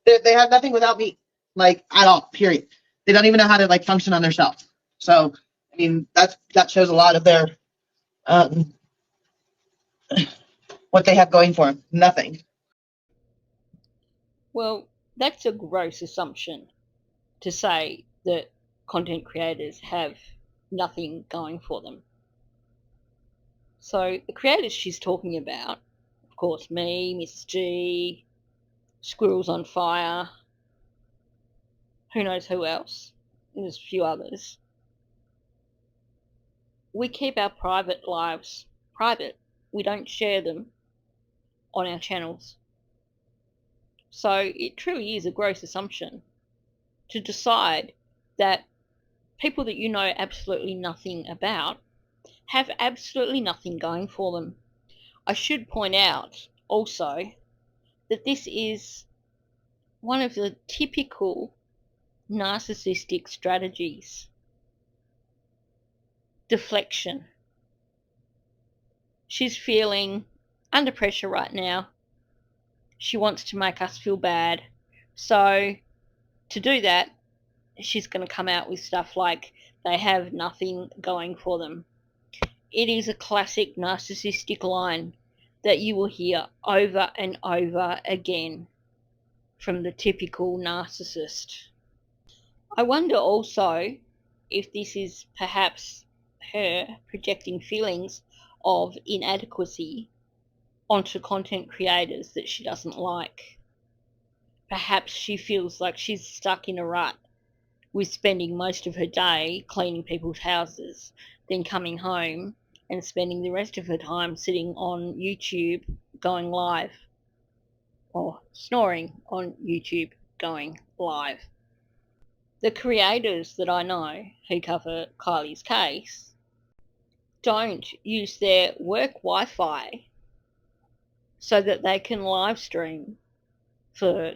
They have nothing without me, like at all. Period. They don't even know how to like function on themselves. So, I mean, that shows a lot of their um, what they have going for them. Nothing. Well, that's a gross assumption to say that content creators have nothing going for them. So the creators she's talking about, of course, me, Mrs. G, Squirrels on Fire, who knows who else, there's a few others. We keep our private lives private. We don't share them on our channels. So it truly is a gross assumption to decide that people that you know absolutely nothing about have absolutely nothing going for them. I should point out also that this is one of the typical narcissistic strategies: deflection. She's feeling under pressure right now. She wants to make us feel bad. So, to do that, she's going to come out with stuff like they have nothing going for them. It is a classic narcissistic line that you will hear over and over again from the typical narcissist. I wonder also if this is perhaps her projecting feelings of inadequacy onto content creators that she doesn't like. Perhaps she feels like she's stuck in a rut with spending most of her day cleaning people's houses, then coming home and spending the rest of her time sitting on YouTube going live, or snoring on YouTube going live. The creators that I know who cover Kiely's case don't use their work Wi-Fi so that they can live stream for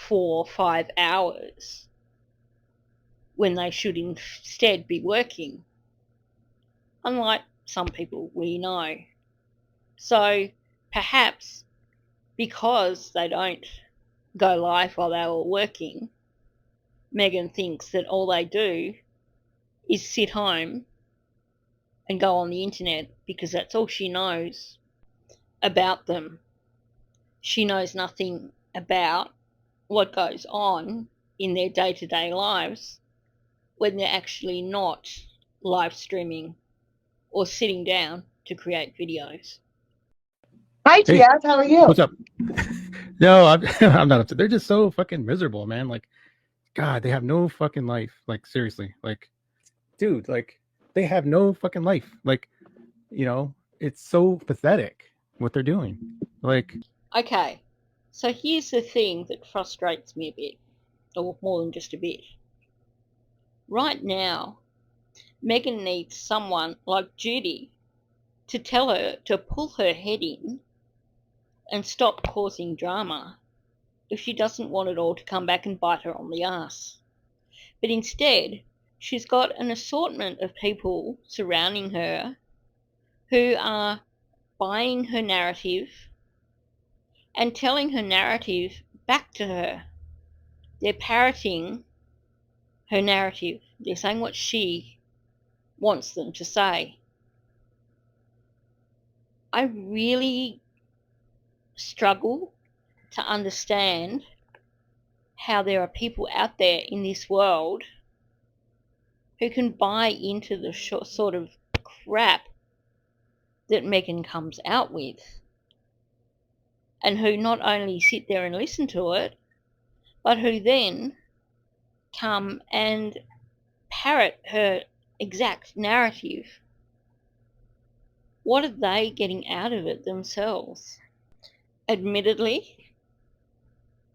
4 or 5 hours when they should instead be working, unlike some people we know. So perhaps because they don't go live while they're all working, Megan thinks that all they do is sit home and go on the internet because that's all she knows about them. She knows nothing about what goes on in their day-to-day lives when they're actually not live streaming or sitting down to create videos. Hi, Hey, Tiaz. How are you? what's up? No, I'm, I'm not upset. They're just so fucking miserable, man. Like, God, they have no fucking life. Like, seriously. Like, dude, like, they have no fucking life. Like, it's so pathetic what they're doing. Like, Okay, so here's the thing that frustrates me a bit, or more than just a bit. Right now, Megan needs someone like Judy to tell her to pull her head in and stop causing drama if she doesn't want it all to come back and bite her on the ass. But instead, she's got an assortment of people surrounding her who are buying her narrative and telling her narrative back to her. They're parroting her narrative. They're saying what she wants them to say. I really struggle to understand how there are people out there in this world who can buy into the sort of crap that Megan comes out with, and who not only sit there and listen to it, but who then come and parrot her exact narrative. What are they getting out of it themselves? Admittedly,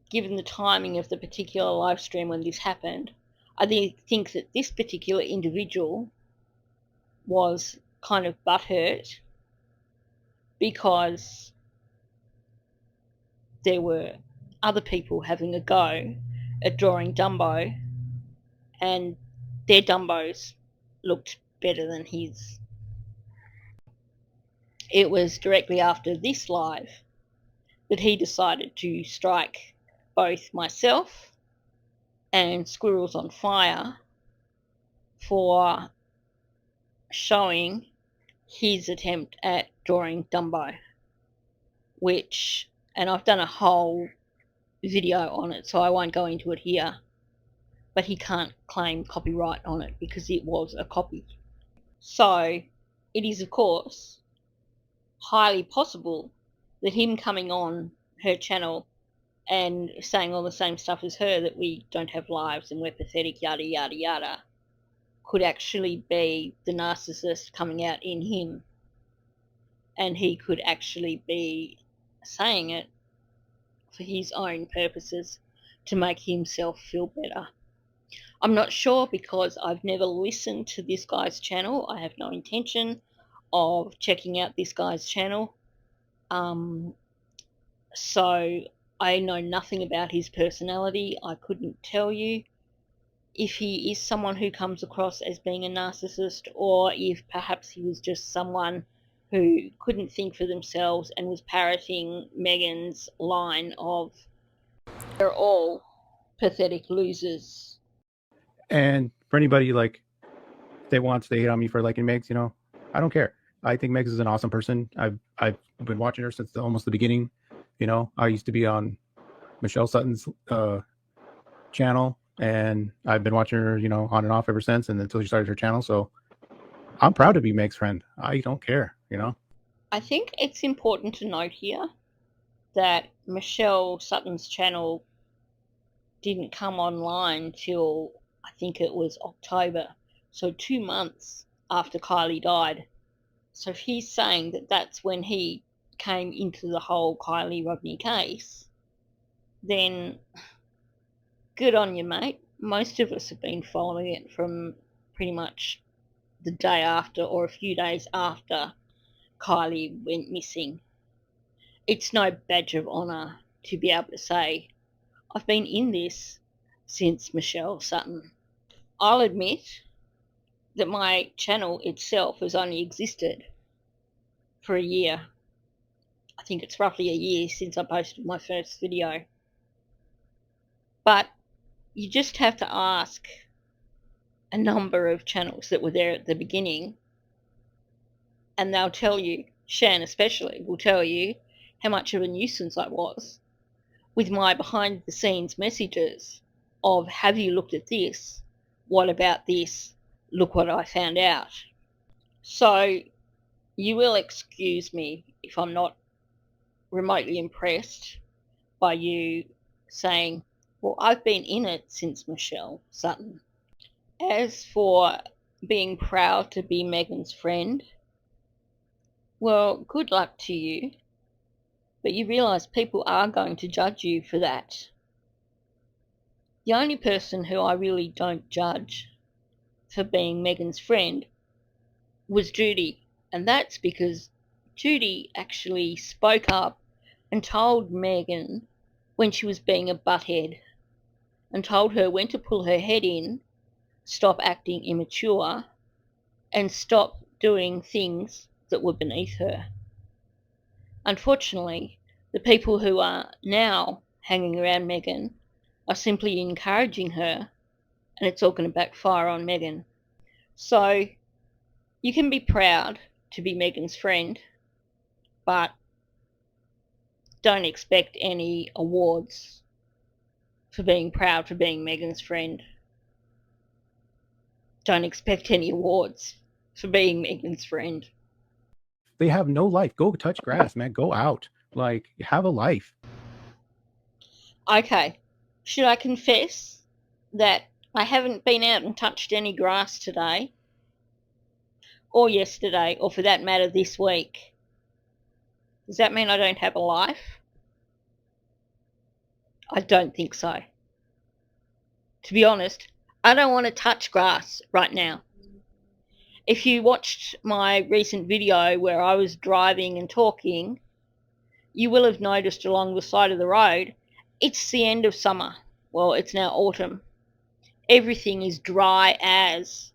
given the timing of the particular live stream when this happened, I think that this particular individual was kind of butthurt because there were other people having a go at drawing Dumbo, and their Dumbos looked better than his. It was directly after this live that he decided to strike both myself and Squirrels on Fire for showing his attempt at drawing Dumbo, which, and I've done a whole video on it, so I won't go into it here, but he can't claim copyright on it because it was a copy. So it is, of course, highly possible that him coming on her channel and saying all the same stuff as her, that we don't have lives and we're pathetic, yada, yada, yada, could actually be the narcissist coming out in him. And he could actually be saying it for his own purposes to make himself feel better. I'm not sure because I've never listened to this guy's channel. I have no intention of checking out this guy's channel. So I know nothing about his personality. I couldn't tell you if he is someone who comes across as being a narcissist, or if perhaps he was just someone who couldn't think for themselves and was parroting Megan's line of, they're all pathetic losers. And for anybody like that wants to hate on me for liking Megs, you know, I don't care. I think Megs is an awesome person. I've been watching her since almost the beginning. You know, I used to be on Michelle Sutton's channel, and I've been watching her, you know, on and off ever since, and until she started her channel. So I'm proud to be Meg's friend. I don't care, you know. I think it's important to note here that Michelle Sutton's channel didn't come online till I think it was October, so 2 months after Kiely died. So if he's saying that that's when he came into the whole Kiely Rodney case, then good on you, mate. Most of us have been following it from pretty much the day after or a few days after Kiely went missing. It's no badge of honour to be able to say, I've been in this since Michelle Sutton. I'll admit that my channel itself has only existed for a year. I think it's roughly a year since I posted my first video. But you just have to ask a number of channels that were there at the beginning, and they'll tell you, Shan especially, will tell you how much of a nuisance I was with my behind the scenes messages of, have you looked at this? What about this? Look what I found out. So you will excuse me if I'm not remotely impressed by you saying, well, I've been in it since Michelle Sutton. As for being proud to be Megan's friend, well, good luck to you. But you realise people are going to judge you for that. The only person who I really don't judge for being Megan's friend was Judy. And that's because Judy actually spoke up and told Megan when she was being a butthead, and told her when to pull her head in, stop acting immature, and stop doing things that were beneath her. Unfortunately, the people who are now hanging around Megan are simply encouraging her, and it's all going to backfire on Megan. So you can be proud to be Megan's friend, but don't expect any awards for being proud for being Megan's friend. Don't expect any awards for being Megan's friend. They have no life. Go touch grass, man. Go out. Like, have a life. Okay, should I confess that I haven't been out and touched any grass today, or yesterday, or for that matter this week? Does that mean I don't have a life? I don't think so. To be honest, I don't want to touch grass right now. If you watched my recent video where I was driving and talking, you will have noticed along the side of the road, it's the end of summer. Well, it's now autumn. Everything is dry as.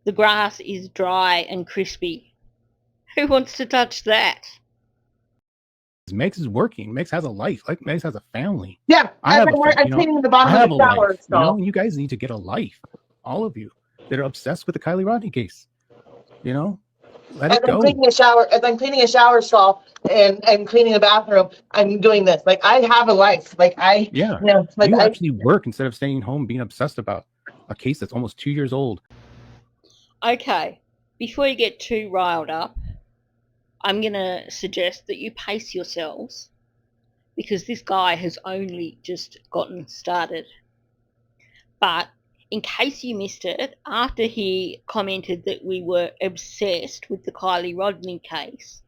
The grass is dry and crispy. Who wants to touch that? Megs is working. Megs has a life. Like Megs has a family. Yeah, I have a family. I'm cleaning the bottom I of have the a shower life. stall. And you guys need to get a life. All of you that are obsessed with the Kiely Rodni case. Let it As I'm go. cleaning a shower stall and cleaning a bathroom, I'm doing this. Like, I have a life. Like, Yeah. like You actually work instead of staying home being obsessed about a case that's almost 2 years old. Okay, before you get too riled up, I'm going to suggest that you pace yourselves, because this guy has only just gotten started. But in case you missed it, after he commented that we were obsessed with the Kiely Rodni case,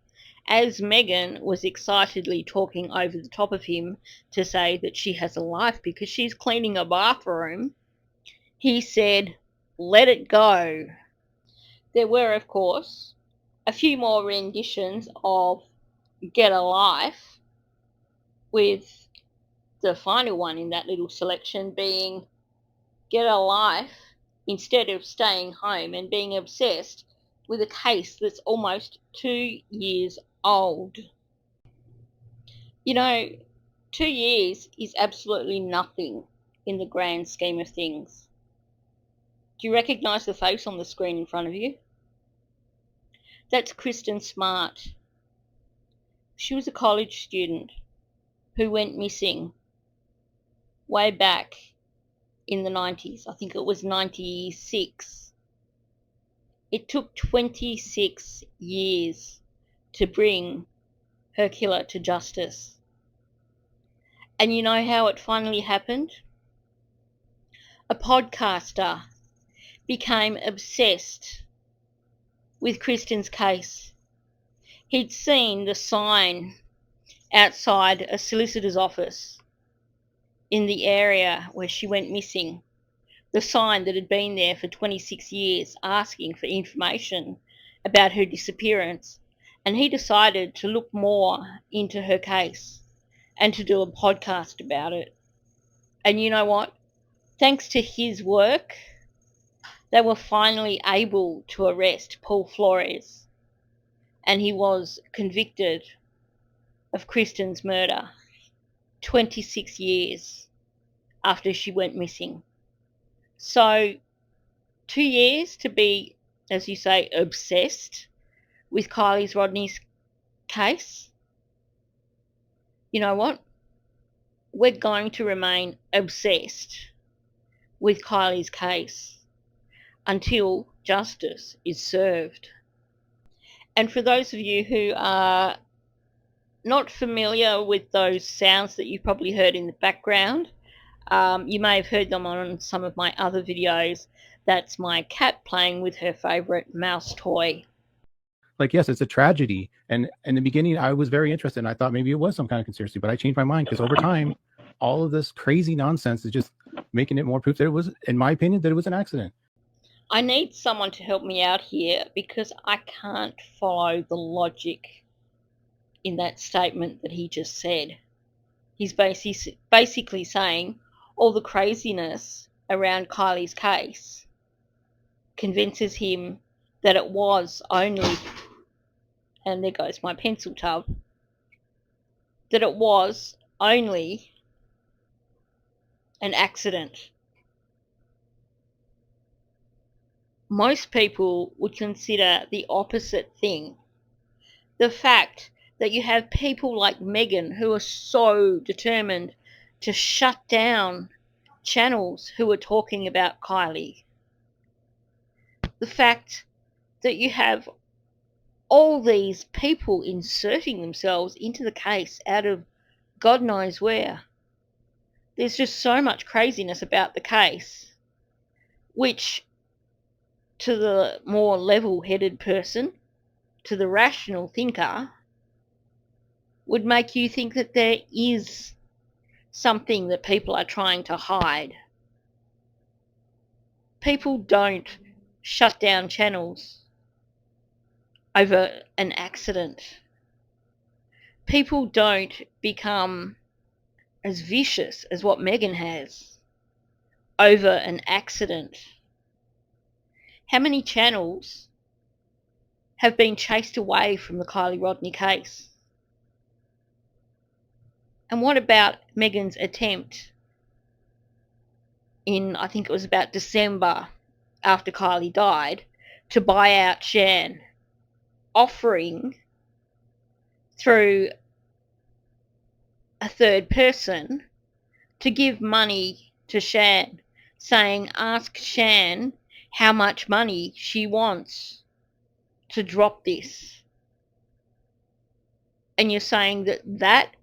as Megan was excitedly talking over the top of him to say that she has a life because she's cleaning a bathroom, he said, "Let it go." There were, of course, a few more renditions of "Get a Life," with the final one in that little selection being "Get a life" instead of staying home and being obsessed with a case that's almost 2 years old. 2 years is absolutely nothing in the grand scheme of things. Do you recognise the face on the screen in front of you? That's Kristen Smart. She was a college student who went missing way back in the 90s. I think it was 96. It took 26 years to bring her killer to justice. And you know how it finally happened? A podcaster became obsessed with Kristen's case. He'd seen the sign outside a solicitor's office in the area where she went missing, the sign that had been there for 26 years asking for information about her disappearance, and he decided to look more into her case and to do a podcast about it. And you know what? Thanks to his work, they were finally able to arrest Paul Flores, and he was convicted of Kristen's murder 26 years after she went missing. So 2 years to be, as you say, obsessed with Kiely Rodni's case. You know what? We're going to remain obsessed with Kiely's case until justice is served. And for those of you who are not familiar with those sounds that you probably heard in the background, you may have heard them on some of my other videos. That's my cat playing with her favourite mouse toy. Like, yes, it's a tragedy. And in the beginning, I was very interested. And I thought maybe it was some kind of conspiracy, but I changed my mind because over time, all of this crazy nonsense is just making it more proof that it was, in my opinion, that it was an accident. I need someone to help me out here because I can't follow the logic in that statement that he just said. He's basically saying all the craziness around Kiely's case convinces him that it was only, and there goes my pencil tub, that it was only an accident. Most people would consider the opposite thing. The fact that you have people like Megan who are so determined to shut down channels who are talking about Kiely. The fact that you have all these people inserting themselves into the case out of God knows where. There's just so much craziness about the case, which to the more level-headed person, to the rational thinker, would make you think that there is something that people are trying to hide. People don't shut down channels over an accident. People don't become as vicious as what Megan has over an accident. How many channels have been chased away from the Kiely Rodni case? And what about Megan's attempt in, I think it was about December after Kiely died, to buy out Shan, offering through a third person to give money to Shan, saying, ask Shan how much money she wants to drop this. And you're saying that that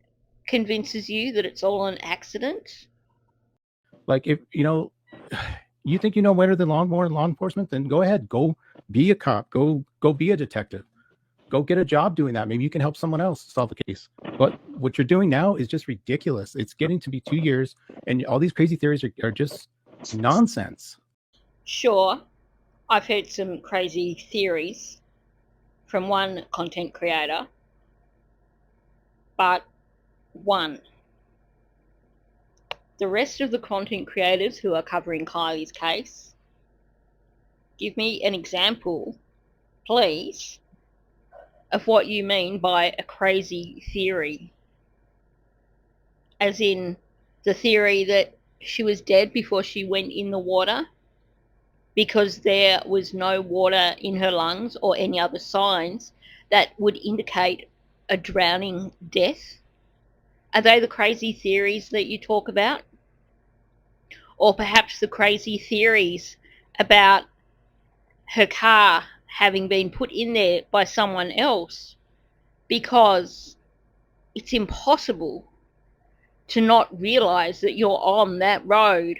convinces you that it's all an accident? Like, if you think you know better than law enforcement, then go ahead, go be a cop, go be a detective, go get a job doing that. Maybe you can help someone else solve a case. But what you're doing now is just ridiculous. It's getting to be 2 years, and all these crazy theories are just nonsense. Sure, I've heard some crazy theories from one content creator, but one. The rest of the content creators who are covering Kiely's case, give me an example, please, of what you mean by a crazy theory. As in the theory that she was dead before she went in the water because there was no water in her lungs or any other signs that would indicate a drowning death? Are they the crazy theories that you talk about? Or perhaps the crazy theories about her car having been put in there by someone else because it's impossible to not realise that you're on that road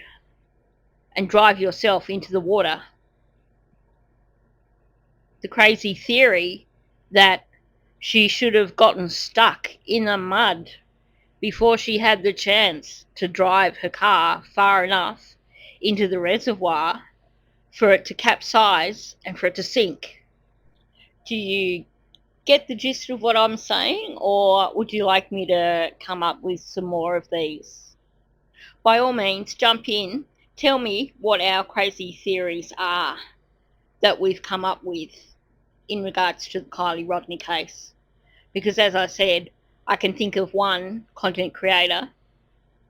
and drive yourself into the water. The crazy theory that she should have gotten stuck in the mud before she had the chance to drive her car far enough into the reservoir for it to capsize and for it to sink. Do you get the gist of what I'm saying, or would you like me to come up with some more of these? By all means, jump in. Tell me what our crazy theories are that we've come up with in regards to the Kiely Rodney case. Because as I said, I can think of one content creator,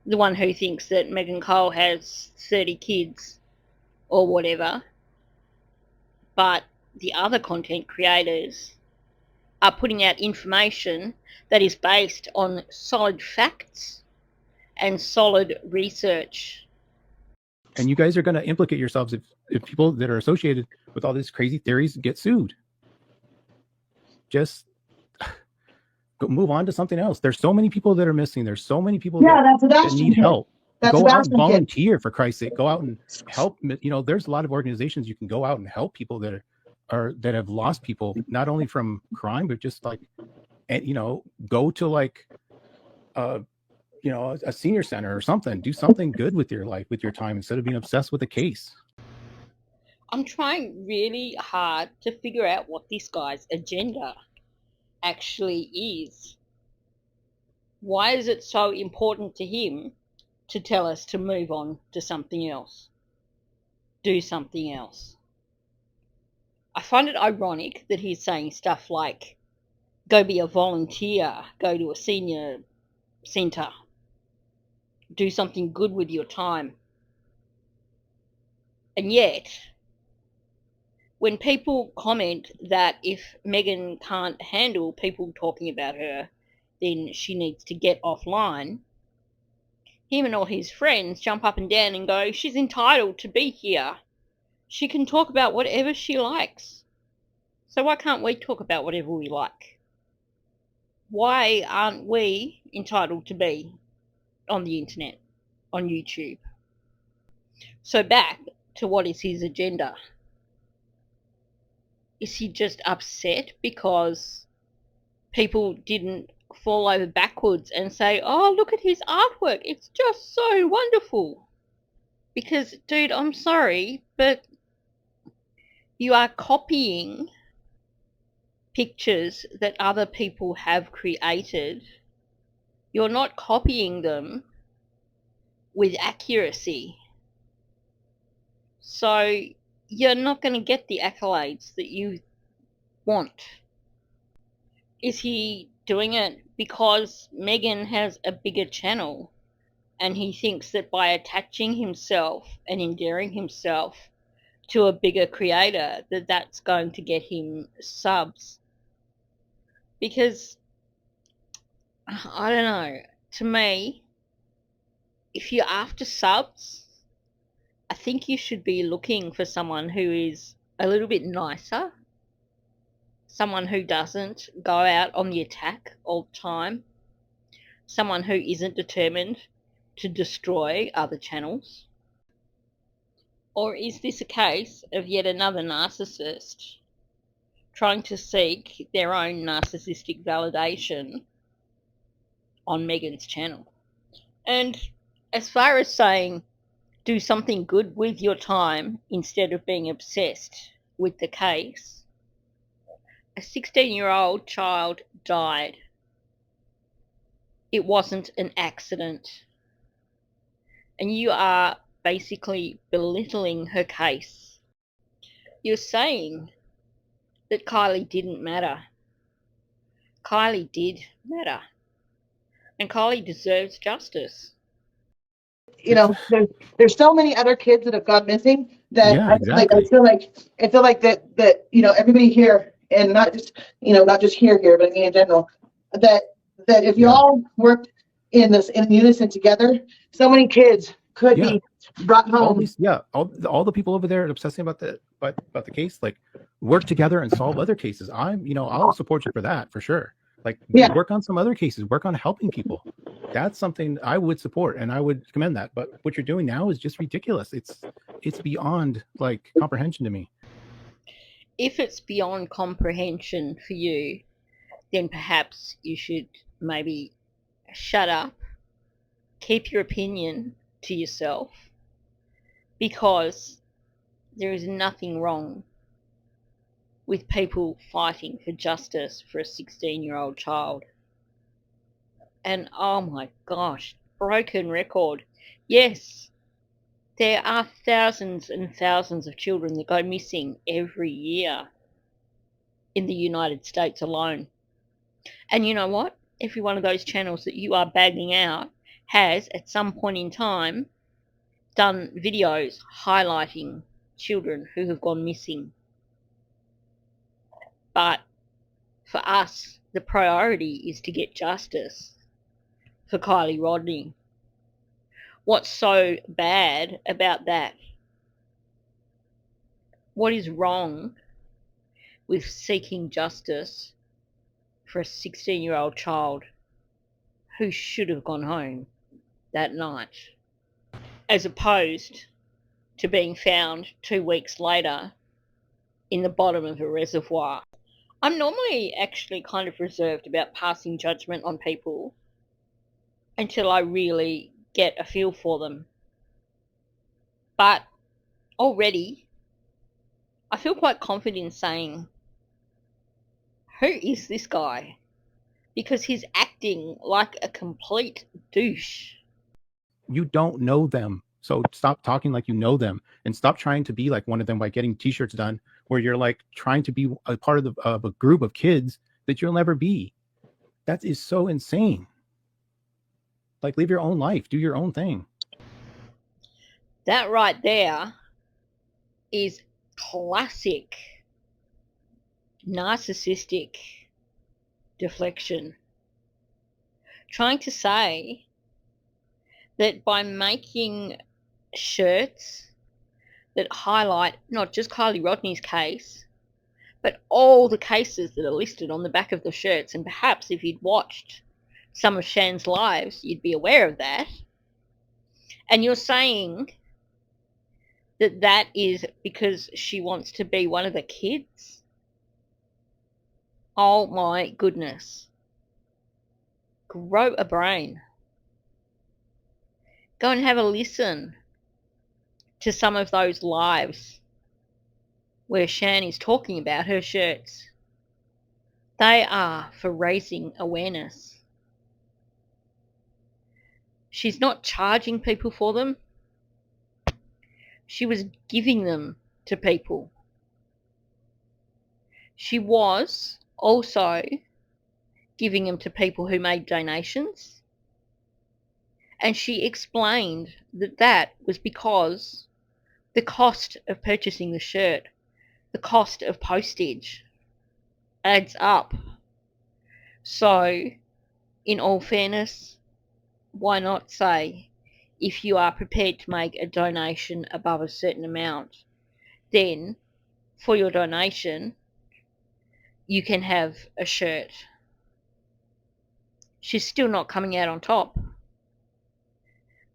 the one who thinks that Megan Cole has 30 kids or whatever, but the other content creators are putting out information that is based on solid facts and solid research. And you guys are going to implicate yourselves if people that are associated with all these crazy theories get sued. Just move on to something else. There's so many people that are missing. There's so many people that need help. Go out and volunteer, for Christ's sake. Go out and help. There's a lot of organizations you can go out and help people that have lost people, not only from crime, but just like, go to like, a senior center or something. Do something good with your life, with your time, instead of being obsessed with a case. I'm trying really hard to figure out what this guy's agenda actually is. Why is it so important to him to tell us to move on to something else? Do something else. I find it ironic that he's saying stuff like, go be a volunteer, go to a senior centre, do something good with your time. And yet, when people comment that if Megan can't handle people talking about her, then she needs to get offline, him and all his friends jump up and down and go, she's entitled to be here. She can talk about whatever she likes. So why can't we talk about whatever we like? Why aren't we entitled to be on the internet, on YouTube? So back to what is his agenda. Is he just upset because people didn't fall over backwards and say, oh, look at his artwork, it's just so wonderful? Because, dude, I'm sorry, but you are copying pictures that other people have created. You're not copying them with accuracy. So you're not going to get the accolades that you want. Is he doing it because Megan has a bigger channel, and he thinks that by attaching himself and endearing himself to a bigger creator, that that's going to get him subs. Because, I don't know, to me, if you're after subs, I think you should be looking for someone who is a little bit nicer, someone who doesn't go out on the attack all the time, someone who isn't determined to destroy other channels. Or is this a case of yet another narcissist trying to seek their own narcissistic validation on Megan's channel? And as far as saying, do something good with your time instead of being obsessed with the case, a 16-year-old child died. It wasn't an accident. And you are basically belittling her case. You're saying that Kiely didn't matter. Kiely did matter. And Kiely deserves justice. You know, there's so many other kids that have gone missing that Yeah, I exactly. feel like that you know, everybody here, and not just, you know, not just here, but I mean in general, that if you Yeah. all worked in unison together, so many kids could Yeah. be brought All home. these, all the people over there obsessing about the case, like, work together and solve other cases. I'll support you for that, for sure. Like, Yeah. work on some other cases, work on helping people. That's something I would support and I would commend that. But what you're doing now is just ridiculous. It's beyond like comprehension to me. If it's beyond comprehension for you, then perhaps you should maybe shut up, keep your opinion to yourself, because there is nothing wrong with people fighting for justice for a 16-year-old child. And oh my gosh, broken record. Yes, there are thousands and thousands of children that go missing every year in the United States alone. And you know what? Every one of those channels that you are bagging out has, at some point in time, done videos highlighting children who have gone missing. But for us, the priority is to get justice for Kiely Rodni. What's so bad about that? What is wrong with seeking justice for a 16-year-old child who should have gone home that night, as opposed to being found 2 weeks later in the bottom of a reservoir? I'm normally actually kind of reserved about passing judgment on people until I really get a feel for them. But already, I feel quite confident in saying, who is this guy? Because he's acting like a complete douche. You don't know them. So stop talking like you know them and stop trying to be like one of them by getting t-shirts done where you're like trying to be a part of a group of kids that you'll never be. That is so insane. Like, live your own life, do your own thing. That right there is classic narcissistic deflection. Trying to say that by making shirts that highlight not just Kiely Rodni's case, but all the cases that are listed on the back of the shirts, and perhaps if you'd watched some of Shan's lives, you'd be aware of that. And you're saying that that is because she wants to be one of the kids? Oh my goodness. Grow a brain. Go and have a listen to some of those lives where Shan is talking about her shirts. They are for raising awareness. She's not charging people for them. She was giving them to people. She was also giving them to people who made donations. And she explained that that was because the cost of purchasing the shirt, the cost of postage, adds up. So, in all fairness, why not say, if you are prepared to make a donation above a certain amount, then for your donation, you can have a shirt. She's still not coming out on top.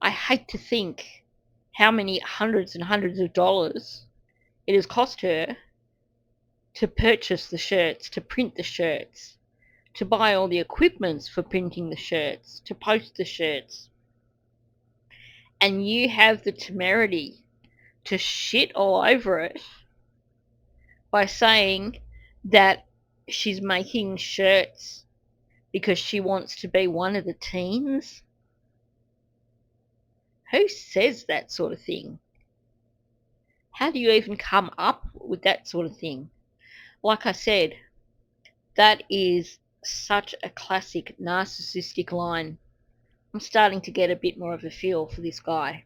I hate to think how many hundreds and hundreds of dollars it has cost her to purchase the shirts, to print the shirts, to buy all the equipments for printing the shirts, to post the shirts. And you have the temerity to shit all over it by saying that she's making shirts because she wants to be one of the teens? Who says that sort of thing? How do you even come up with that sort of thing? Like I said, that is such a classic narcissistic line. I'm starting to get a bit more of a feel for this guy.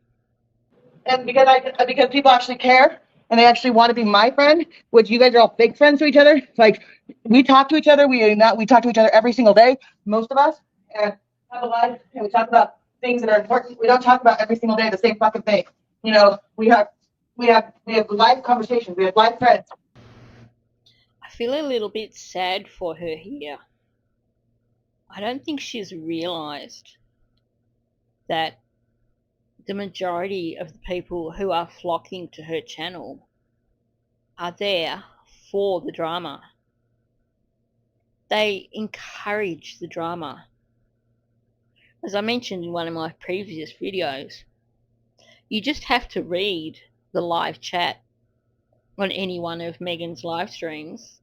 And because people actually care and they actually want to be my friend, which you guys are all fake friends to each other. Like, we talk to each other. We talk to each other every single day, most of us, and have a life, and we talk about things that are important. We don't talk about every single day the same fucking thing. You know, we have live conversations. We have live friends. I feel a little bit sad for her here. I don't think she's realised that the majority of the people who are flocking to her channel are there for the drama. They encourage the drama. As I mentioned in one of my previous videos, you just have to read the live chat on any one of Megan's live streams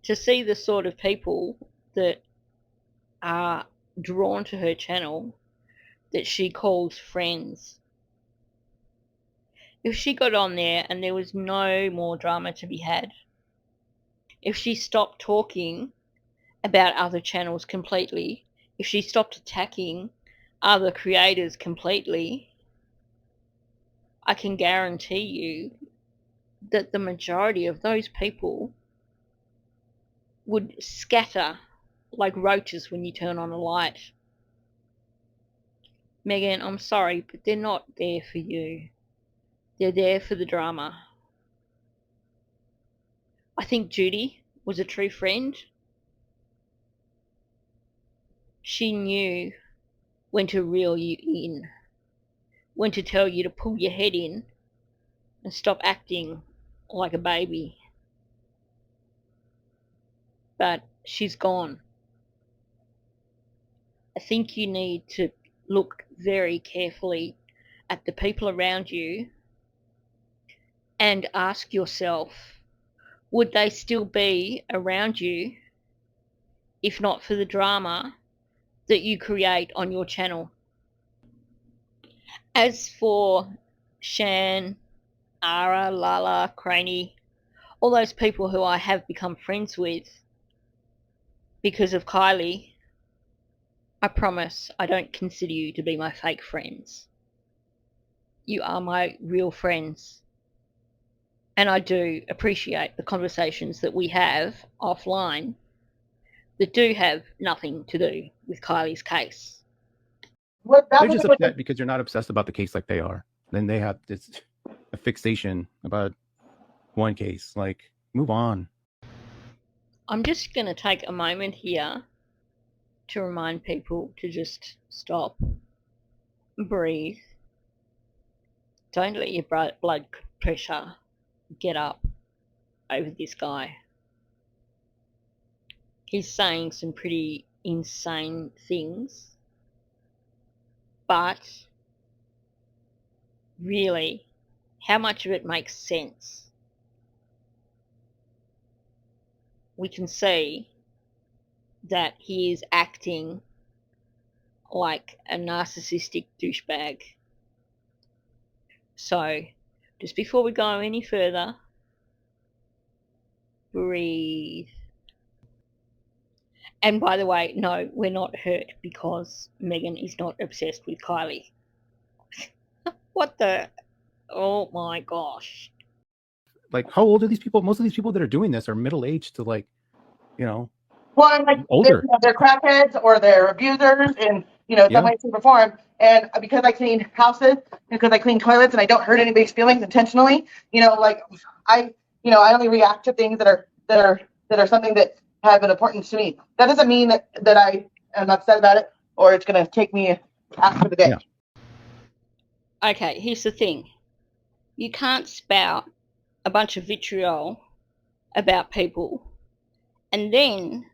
to see the sort of people that are drawn to her channel that she calls friends. If she got on there and there was no more drama to be had, if she stopped talking about other channels completely, if she stopped attacking other creators completely, I can guarantee you that the majority of those people would scatter like roaches when you turn on a light. Megan, I'm sorry, but they're not there for you. They're there for the drama. I think Judy was a true friend. She knew when to reel you in, when to tell you to pull your head in and stop acting like a baby. But she's gone. I think you need to look very carefully at the people around you and ask yourself, would they still be around you if not for the drama that you create on your channel? As for Shan, Ara, Lala, Craney, all those people who I have become friends with because of Kiely, I promise I don't consider you to be my fake friends. You are my real friends. And I do appreciate the conversations that we have offline that do have nothing to do with Kylie's case. They're just upset because you're not obsessed about the case like they are. Then they have this a fixation about one case. Like, move on. I'm just going to take a moment here to remind people to just stop, breathe. Don't let your blood pressure get up over this guy. He's saying some pretty insane things, but really, how much of it makes sense? We can see that he is acting like a narcissistic douchebag. So, just before we go any further, breathe. And by the way, no, we're not hurt because Megan is not obsessed with Kiely. What the? Oh my gosh. Like, how old are these people? Most of these people that are doing this are middle-aged to, like, you know, Well, and like older. they're crackheads or they're abusers in some way, shape, or form. And because I clean houses, because I clean toilets, and I don't hurt anybody's feelings intentionally, like I only react to things that are something that have an importance to me. That doesn't mean that I am upset about it or it's going to take me after the day. Yeah. Okay, here's the thing. You can't spout a bunch of vitriol about people and then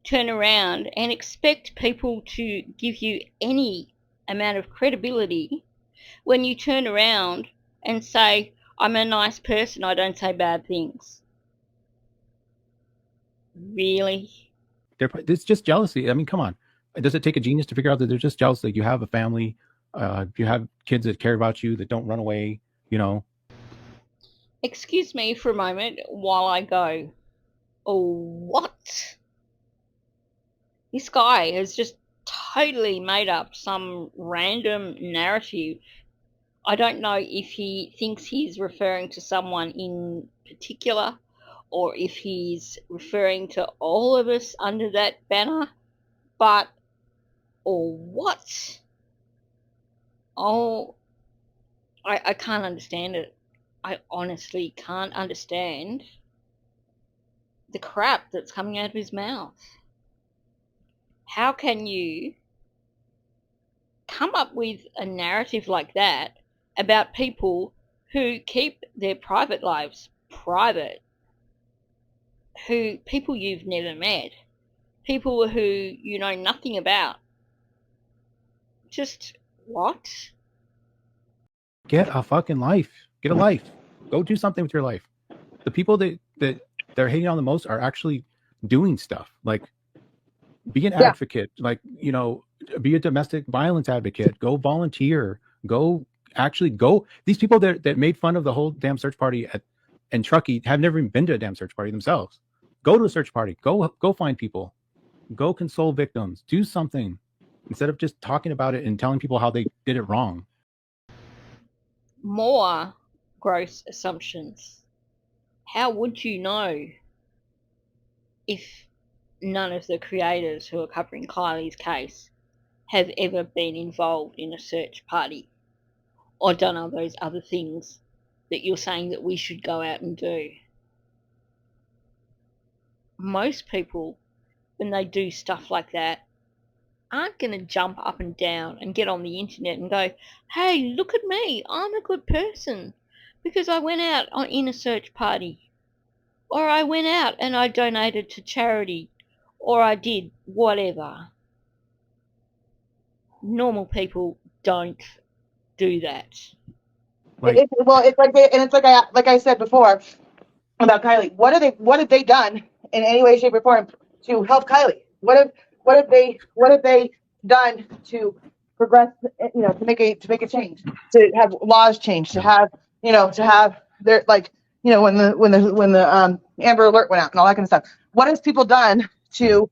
turn around and expect people to give you any amount of credibility when you turn around and say, I'm a nice person, I don't say bad things. Really? It's just jealousy. I mean, come on. Does it take a genius to figure out that they're just jealous? Like, you have a family, you have kids that care about you, that don't run away, Excuse me for a moment while I go, oh, what? This guy has just totally made up some random narrative. I don't know if he thinks he's referring to someone in particular or if he's referring to all of us under that banner, but or what? Oh, I can't understand it. I honestly can't understand the crap that's coming out of his mouth. How can you come up with a narrative like that about people who keep their private lives private, people you've never met, people who you know nothing about? Just what? Get a fucking life. Get a life. Go do something with your life. The people that they're hating on the most are actually doing stuff. Like, be an advocate. Like, be a domestic violence advocate. Go volunteer. Go go. These people that made fun of the whole damn search party in Truckee have never even been to a damn search party themselves. Go to a search party. Go find people. Go console victims. Do something instead of just talking about it and telling people how they did it wrong. More gross assumptions. How would you know if none of the creators who are covering Kiely's case have ever been involved in a search party or done all those other things that you're saying that we should go out and do? Most people, when they do stuff like that, aren't going to jump up and down and get on the internet and go, hey, look at me, I'm a good person because I went out in a search party, or I went out and I donated to charity, or I did whatever. Normal people don't do that. Like, It's like I said before about Kiely. What have they done in any way, shape, or form to help Kiely? What have they done to progress? To make a change, to have laws change, to have their when the Amber Alert went out and all that kind of stuff. What has people done to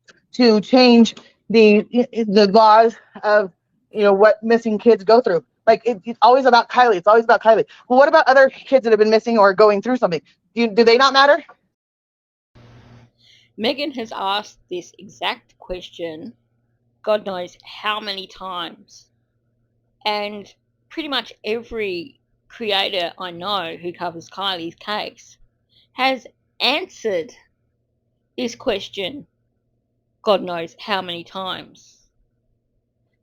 change the laws of what missing kids go through? Like it's always about Kiely. It's always about Kiely. Well, what about other kids that have been missing or going through something? Do they not matter? Megan has asked this exact question God knows how many times. And pretty much every creator I know who covers Kiely's case has answered this question God knows how many times.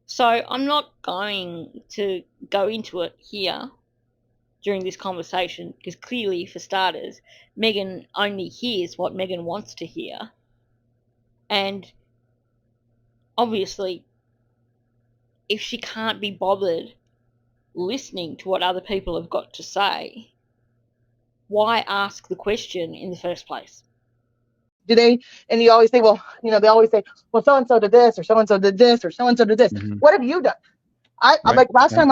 So I'm not going to go into it here during this conversation because clearly, for starters, Megan only hears what Megan wants to hear. And obviously, if she can't be bothered listening to what other people have got to say, why ask the question in the first place? Do they? And you always say, well, they always say, well, so and so did this, or so and so did this, or so and so did this. Mm-hmm. What have you done? Right. Like last time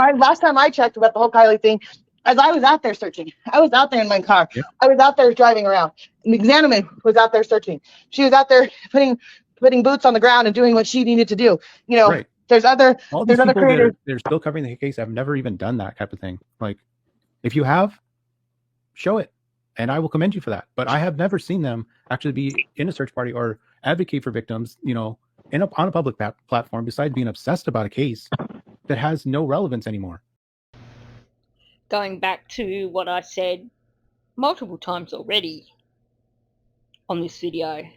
I checked about the whole Kiely thing, as I was out there searching, I was out there in my car. Yep. I was out there driving around. Examine was out there searching. She was out there putting putting boots on the ground and doing what she needed to do. You know, Right. there's other All these people creators. they're still covering the case have never even done that type of thing. Like, if you have, show it, and I will commend you for that. But I have never seen them actually be in a search party or advocate for victims, you know, on a public platform, besides being obsessed about a case that has no relevance anymore. Going back to what I said multiple times already on this video,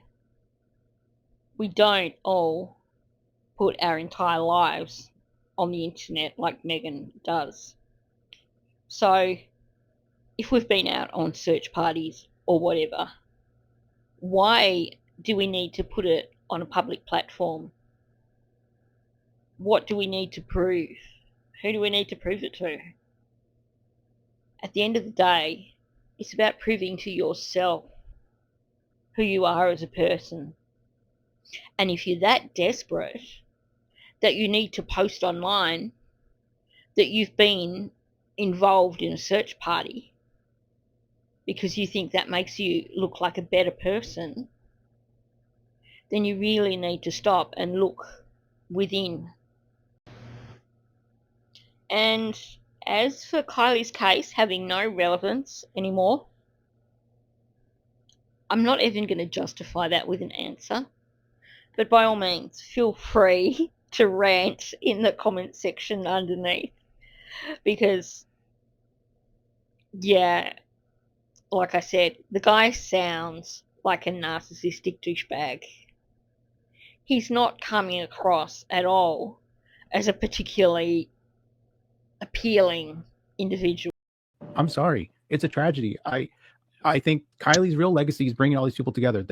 we don't all put our entire lives on the internet like Megan does. So if we've been out on search parties or whatever, why do we need to put it on a public platform? What do we need to prove? Who do we need to prove it to? At the end of the day, it's about proving to yourself who you are as a person. And if you're that desperate that you need to post online that you've been involved in a search party because you think that makes you look like a better person, then you really need to stop and look within. And as for Kiely's case having no relevance anymore, I'm not even going to justify that with an answer. But by all means, feel free to rant in the comment section underneath. Because, yeah, like I said, the guy sounds like a narcissistic douchebag. He's not coming across at all as a particularly appealing individual. I'm sorry, it's a tragedy. I think Kylie's real legacy is bringing all these people together.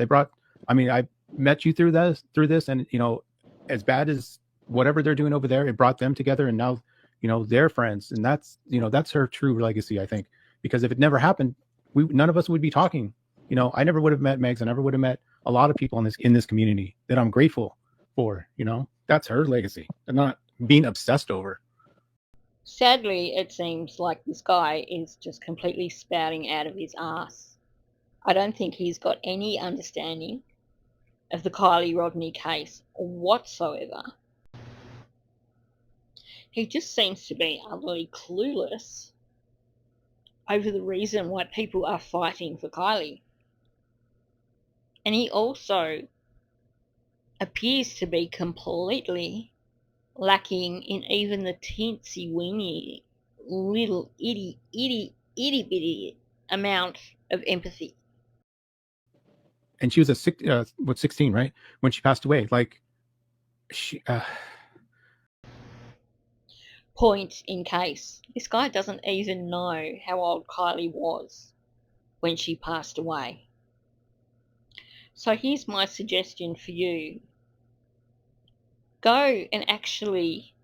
I met you through this, and you know, as bad as whatever they're doing over there, it brought them together, and now, you know, they're friends, and that's her true legacy, I think. Because if it never happened, none of us would be talking. You know, I never would have met Megs. I never would have met a lot of people in this community that I'm grateful for. You know, that's her legacy, and not being obsessed over. Sadly, it seems like this guy is just completely spouting out of his ass. I don't think he's got any understanding of the Kiely Rodni case whatsoever. He just seems to be utterly clueless over the reason why people are fighting for Kiely. And he also appears to be completely lacking in even the teensy weeny little itty bitty amount of empathy. And she was 16, right, when she passed away. Like, she Point in case, this guy doesn't even know how old Kiely was when she passed away. So here's my suggestion for you. Go and actually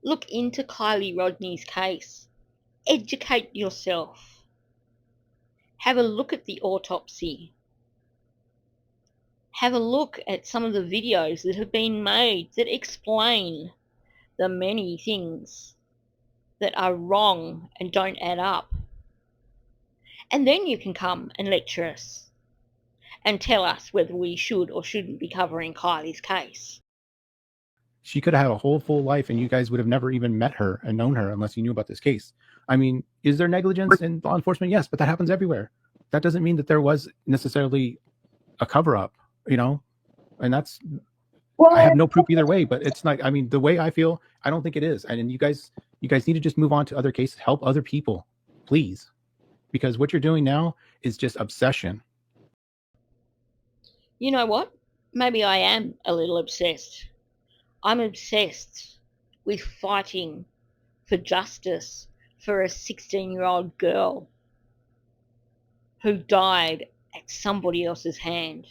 look into Kiely Rodni's case. Educate yourself. Have a look at the autopsy. Have a look at some of the videos that have been made that explain the many things that are wrong and don't add up. And then you can come and lecture us and tell us whether we should or shouldn't be covering Kiely's case. She could have had a whole full life, and you guys would have never even met her and known her unless you knew about this case. I mean, is there negligence in law enforcement? Yes, but that happens everywhere. That doesn't mean that there was necessarily a cover-up, you know? And that's, Well, I have no proof either way, but it's not, I mean, the way I feel, I don't think it is. And you guys need to just move on to other cases, help other people, please. Because what you're doing now is just obsession. You know what? Maybe I am a little obsessed. I'm obsessed with fighting for justice for a 16-year-old girl who died at somebody else's hand.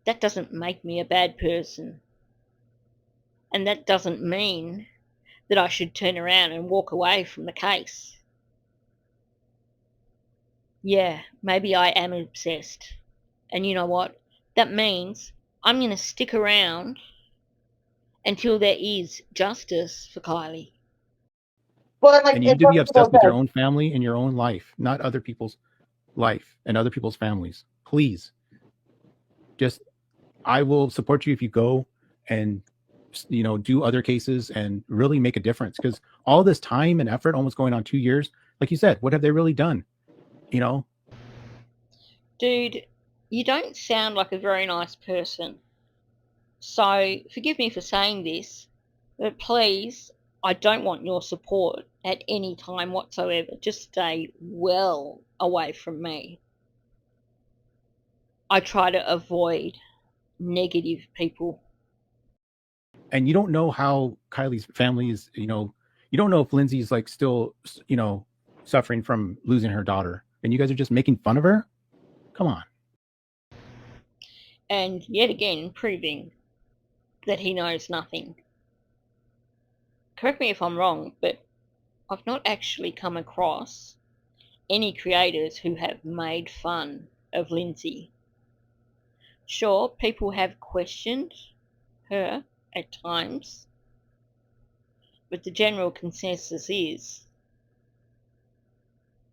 That doesn't make me a bad person. And that doesn't mean that I should turn around and walk away from the case. Yeah, maybe I am obsessed. And you know what? That means I'm going to stick around until there is justice for Kiely. well, like And you it's need to be what people obsessed with your said. own family and your own life, not other people's life and other people's families. Please. just, I will support you if you go and, you know, do other cases and really make a difference. Because all this time and effort, almost going on 2 years, like you said, what have they really done? You know? Dude, you don't sound like a very nice person. So forgive me for saying this, but please, I don't want your support at any time whatsoever. Just stay well away from me. I try to avoid negative people. And you don't know how Kylie's family is, you know, you don't know if Lindsay's like still, you know, suffering from losing her daughter. And you guys are just making fun of her? Come on. And yet again, proving that he knows nothing. Correct me if I'm wrong, but I've not actually come across any creators who have made fun of Lindsay. Sure, people have questioned her at times, but the general consensus is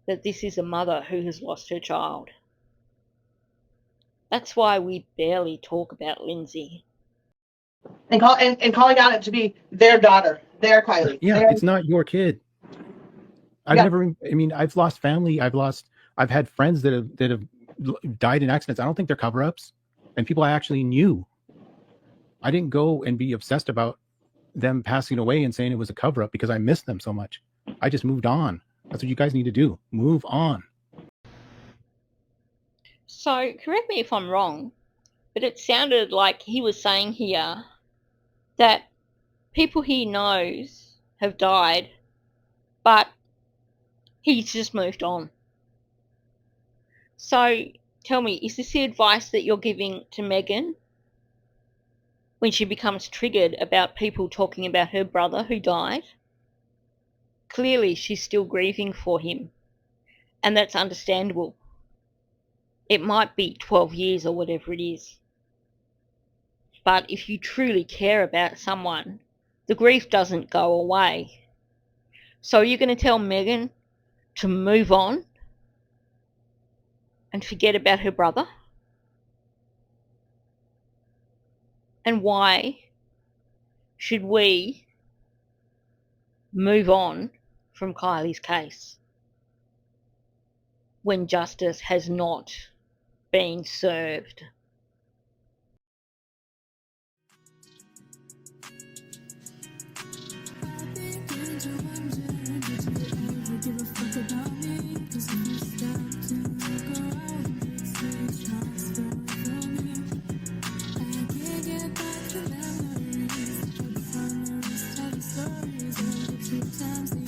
that this is a mother who has lost her child. That's why we barely talk about Lindsay. And calling out it to be their daughter, their Kiely. Yeah, their, it's not your kid. I've Yeah. never, I mean, I've lost family. I've had friends that have died in accidents. I don't think they're cover-ups, and people I actually knew. I didn't go and be obsessed about them passing away and saying it was a cover-up because I missed them so much. I just moved on. That's what you guys need to do. Move on. So, correct me if I'm wrong, but it sounded like he was saying here that people he knows have died, but he's just moved on. So, tell me, is this the advice that you're giving to Megan when she becomes triggered about people talking about her brother who died? Clearly, she's still grieving for him, and that's understandable. It might be 12 years or whatever it is. But if you truly care about someone, the grief doesn't go away. So you're going to tell Megan to move on and forget about her brother? And why should we move on from Kylie's case when justice has not been served? Sometimes